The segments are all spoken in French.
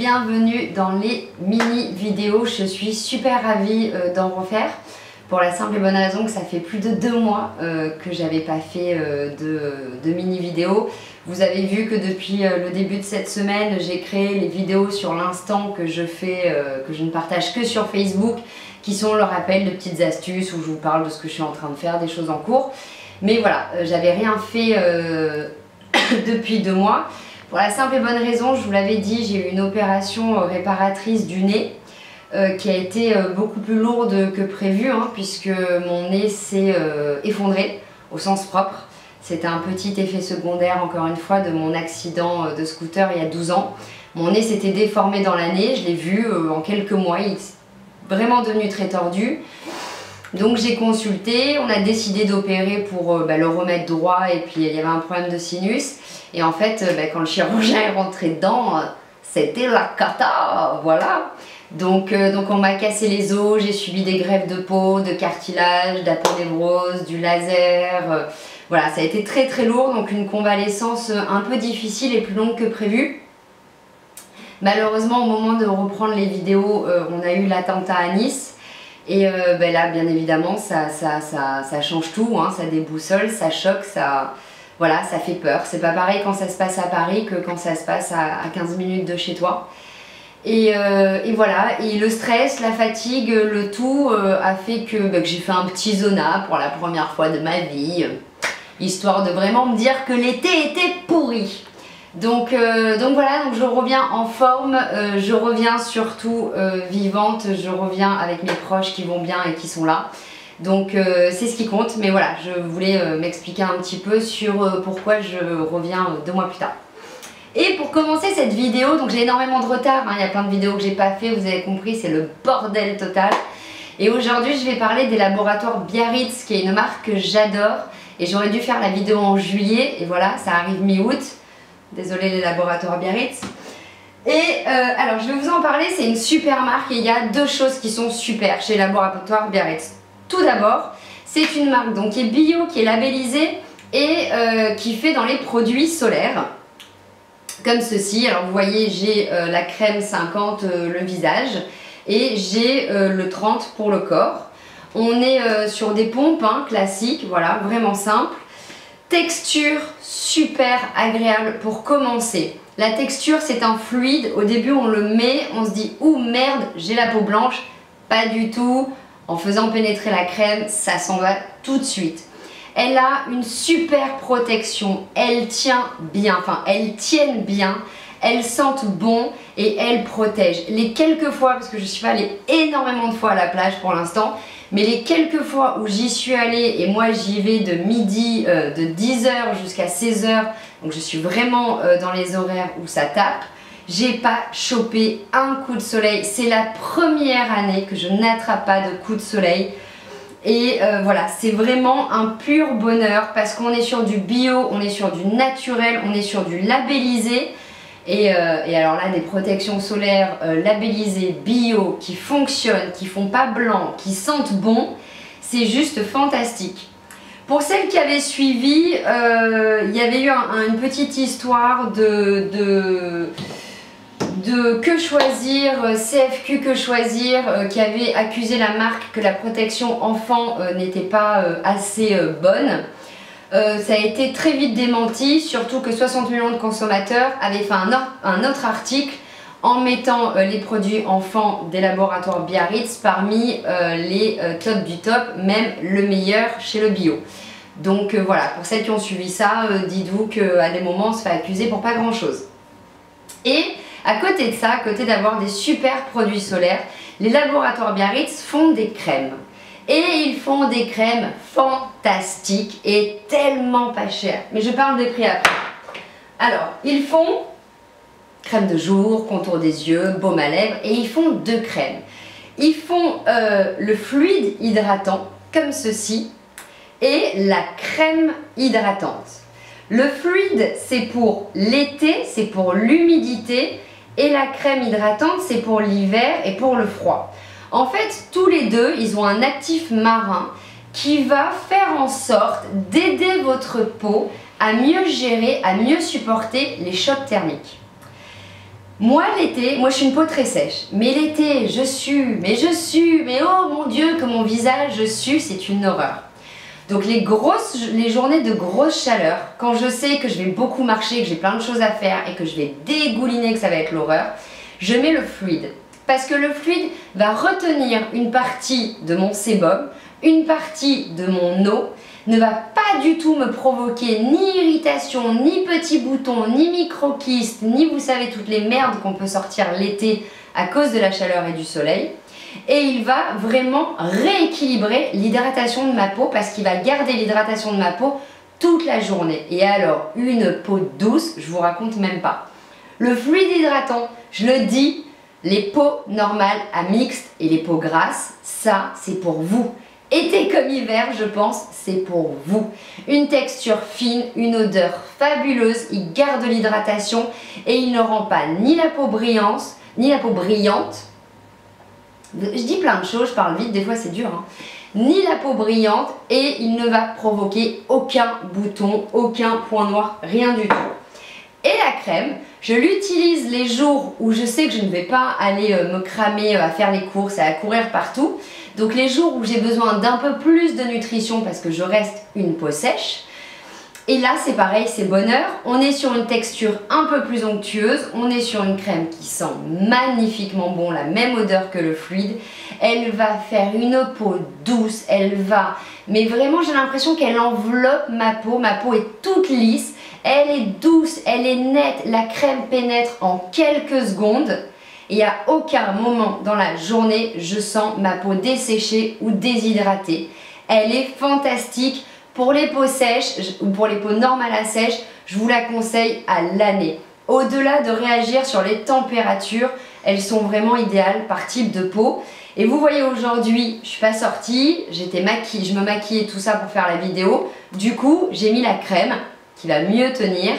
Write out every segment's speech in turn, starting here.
bienvenue dans les mini vidéos. Je suis super ravie d'en refaire pour la simple et bonne raison que ça fait plus de 2 mois que j'avais pas fait de mini vidéos. Vous avez vu que depuis le début de cette semaine, j'ai créé les vidéos sur l'instant que je fais, que je ne partage que sur Facebook, qui sont le rappel de petites astuces où je vous parle de ce que je suis en train de faire, des choses en cours. Mais voilà, j'avais rien fait depuis 2 mois. Pour la simple et bonne raison, je vous l'avais dit, j'ai eu une opération réparatrice du nez qui a été beaucoup plus lourde que prévu, puisque mon nez s'est effondré au sens propre. C'était un petit effet secondaire, encore une fois, de mon accident de scooter il y a 12 ans. Mon nez s'était déformé dans l'année, je l'ai vu en quelques mois, il est vraiment devenu très tordu. Donc j'ai consulté, on a décidé d'opérer pour le remettre droit, et puis il y avait un problème de sinus. Et en fait, quand le chirurgien est rentré dedans, c'était la cata, voilà. Donc on m'a cassé les os, j'ai subi des greffes de peau, de cartilage, d'aponévrose, du laser. Voilà, ça a été très très lourd, donc une convalescence un peu difficile et plus longue que prévu. Malheureusement, au moment de reprendre les vidéos, on a eu l'attentat à Nice. Et là, bien évidemment, ça change tout, ça déboussole, ça choque, voilà, ça fait peur. C'est pas pareil quand ça se passe à Paris que quand ça se passe à 15 minutes de chez toi. Et voilà, et le stress, la fatigue, le tout a fait que j'ai fait un petit zona pour la première fois de ma vie, histoire de vraiment me dire que l'été était pourri. Donc voilà, donc je reviens en forme, je reviens surtout vivante, je reviens avec mes proches qui vont bien et qui sont là. Donc c'est ce qui compte, mais voilà, je voulais m'expliquer un petit peu sur pourquoi je reviens 2 mois plus tard. Et pour commencer cette vidéo, donc j'ai énormément de retard, il y a plein de vidéos que j'ai pas fait, vous avez compris, c'est le bordel total. Et aujourd'hui je vais parler des laboratoires Biarritz, qui est une marque que j'adore. Et j'aurais dû faire la vidéo en juillet, et voilà, ça arrive mi-août. Désolée les laboratoires Biarritz. Et alors je vais vous en parler, c'est une super marque et il y a 2 choses qui sont super chez Laboratoire Biarritz. Tout d'abord, c'est une marque donc, qui est bio, qui est labellisée et qui fait dans les produits solaires. Comme ceci, alors vous voyez j'ai la crème 50 le visage et j'ai le 30 pour le corps. On est sur des pompes classiques, voilà, vraiment simple. Texture super agréable pour commencer. La texture c'est un fluide, au début on le met, on se dit ouh merde j'ai la peau blanche, pas du tout. En faisant pénétrer la crème, ça s'en va tout de suite. Elle a une super protection, elle tient bien, enfin elles tiennent bien, elles sentent bon et elles protègent. Les quelques fois, parce que je suis pas allée énormément de fois à la plage pour l'instant, mais les quelques fois où j'y suis allée, et moi j'y vais de midi, de 10 h jusqu'à 16 h, donc je suis vraiment dans les horaires où ça tape, j'ai pas chopé un coup de soleil. C'est la première année que je n'attrape pas de coup de soleil. Et voilà, c'est vraiment un pur bonheur parce qu'on est sur du bio, on est sur du naturel, on est sur du labellisé. Et alors là, des protections solaires labellisées bio qui fonctionnent, qui font pas blanc, qui sentent bon, c'est juste fantastique. Pour celles qui avaient suivi, il y avait eu une petite histoire de Que Choisir, CFQ Que Choisir, qui avait accusé la marque que la protection enfant n'était pas assez bonne. Ça a été très vite démenti, surtout que 60 millions de consommateurs avaient fait un autre article en mettant les produits enfants des laboratoires Biarritz parmi les top du top, même le meilleur chez le bio. Donc voilà, pour celles qui ont suivi ça, dites-vous qu'à des moments on se fait accuser pour pas grand chose. Et à côté de ça, à côté d'avoir des super produits solaires, les laboratoires Biarritz font des crèmes. Et ils font des crèmes fantastiques et tellement pas chères. Mais je parle des prix après. Alors, ils font crème de jour, contour des yeux, baume à lèvres, et ils font 2 crèmes. Ils font le fluide hydratant, comme ceci, et la crème hydratante. Le fluide, c'est pour l'été, c'est pour l'humidité, et la crème hydratante, c'est pour l'hiver et pour le froid. En fait, tous les deux, ils ont un actif marin qui va faire en sorte d'aider votre peau à mieux gérer, à mieux supporter les chocs thermiques. Moi l'été, moi je suis une peau très sèche, mais l'été je sue, mais oh mon Dieu que mon visage sue, c'est une horreur. Donc les journées de grosse chaleur, quand je sais que je vais beaucoup marcher, que j'ai plein de choses à faire et que je vais dégouliner, que ça va être l'horreur, je mets le fluide. Parce que le fluide va retenir une partie de mon sébum, une partie de mon eau, ne va pas du tout me provoquer ni irritation, ni petits boutons, ni micro-kystes, ni vous savez toutes les merdes qu'on peut sortir l'été à cause de la chaleur et du soleil. Et il va vraiment rééquilibrer l'hydratation de ma peau parce qu'il va garder l'hydratation de ma peau toute la journée. Et alors, une peau douce, je vous raconte même pas. Le fluide hydratant, je le dis, les peaux normales à mixtes et les peaux grasses, ça c'est pour vous. Été comme hiver, je pense, c'est pour vous. Une texture fine, une odeur fabuleuse, il garde l'hydratation et il ne rend pas ni la peau brillante, je dis plein de choses, je parle vite, des fois c'est dur, hein. Ni la peau brillante et il ne va provoquer aucun bouton, aucun point noir, rien du tout. Et la crème, je l'utilise les jours où je sais que je ne vais pas aller me cramer à faire les courses, à courir partout. Donc les jours où j'ai besoin d'un peu plus de nutrition parce que je reste une peau sèche. Et là c'est pareil, c'est bonheur. On est sur une texture un peu plus onctueuse. On est sur une crème qui sent magnifiquement bon, la même odeur que le fluide. Elle va faire une peau douce, elle va... Mais vraiment j'ai l'impression qu'elle enveloppe ma peau. Ma peau est toute lisse. Elle est douce, elle est nette, la crème pénètre en quelques secondes et à aucun moment dans la journée je sens ma peau desséchée ou déshydratée. Elle est fantastique pour les peaux sèches ou pour les peaux normales à sèche, je vous la conseille à l'année. Au-delà de réagir sur les températures, elles sont vraiment idéales par type de peau. Et vous voyez aujourd'hui, je ne suis pas sortie, je me maquillais tout ça pour faire la vidéo. Du coup, j'ai mis la crème qui va mieux tenir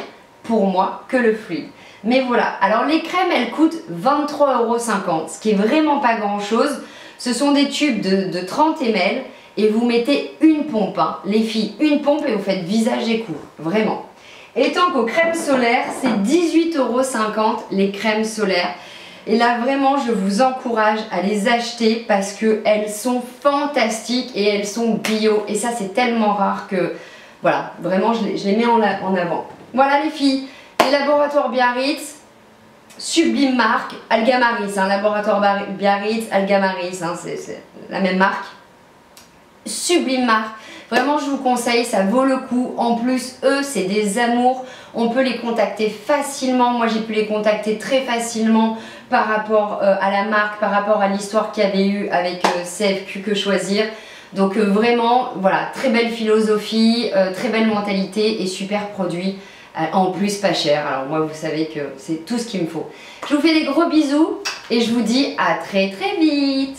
pour moi que le fluide. Mais voilà, alors les crèmes elles coûtent 23,50 €, ce qui est vraiment pas grand chose. Ce sont des tubes de 30 ml et vous mettez une pompe, hein. Les filles, une pompe et vous faites visage et cou, vraiment. Et tant qu'aux crèmes solaires, c'est 18,50 € les crèmes solaires. Et là vraiment je vous encourage à les acheter parce qu'elles sont fantastiques et elles sont bio. Et ça c'est tellement rare que... Voilà, vraiment je les mets en avant. Voilà les filles, les laboratoires Biarritz, sublime marque, Algamaris, hein, laboratoire Biarritz, Algamaris, hein, c'est la même marque. Sublime marque, vraiment je vous conseille, ça vaut le coup. En plus, eux, c'est des amours, on peut les contacter facilement. Moi j'ai pu les contacter très facilement par rapport à la marque, par rapport à l'histoire qu'il y avait eu avec CFQ Que Choisir. Donc vraiment, voilà, très belle philosophie, très belle mentalité et super produit, en plus pas cher. Alors moi, vous savez que c'est tout ce qu'il me faut. Je vous fais des gros bisous et je vous dis à très très vite.